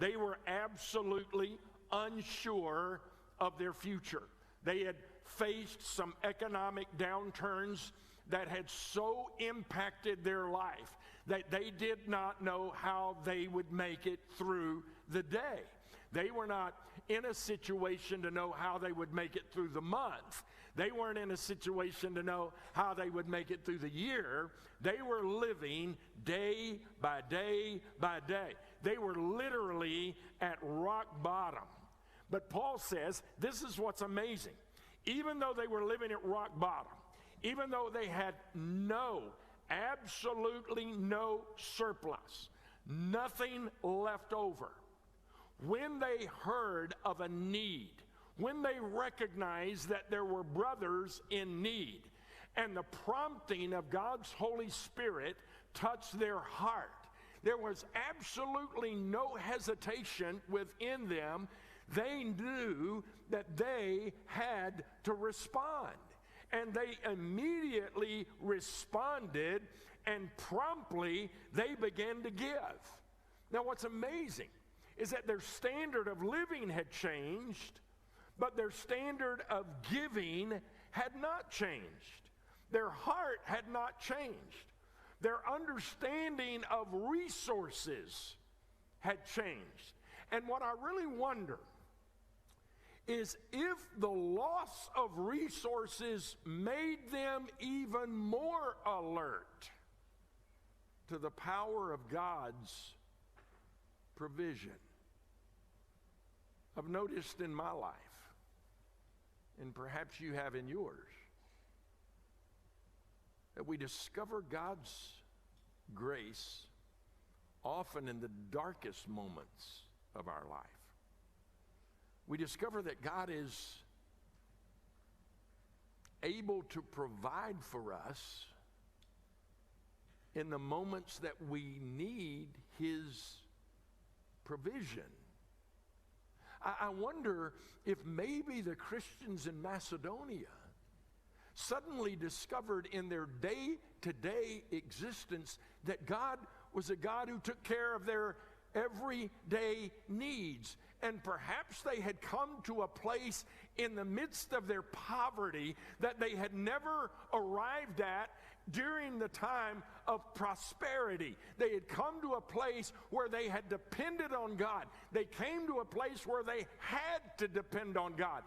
They were absolutely unsure of their future. They had faced some economic downturns that had so impacted their life that they did not know how they would make it through the day. They were not in a situation to know how they would make it through the month. They weren't in a situation to know how they would make it through the year. They were living day by day by day. They were literally at rock bottom. But Paul says, this is what's amazing. Even though they were living at rock bottom, even though they had absolutely no surplus, nothing left over, when they heard of a need, when they recognized that there were brothers in need, and the prompting of God's Holy Spirit touched their heart, there was absolutely no hesitation within them. They knew that they had to respond. And they immediately responded, and promptly they began to give. Now, what's amazing is that their standard of living had changed, but their standard of giving had not changed. Their heart had not changed. Their understanding of resources had changed. And what I really wonder is if the loss of resources made them even more alert to the power of God's provision. I've noticed in my life, and perhaps you have in yours, that we discover God's grace often in the darkest moments of our life. We discover that God is able to provide for us in the moments that we need His provision. I wonder if maybe the Christians in Macedonia suddenly discovered in their day-to-day existence that God was a God who took care of their everyday needs. And perhaps they had come to a place in the midst of their poverty that they had never arrived at during the time of prosperity. They had come to a place where they had depended on God. They came to a place where they had to depend on God.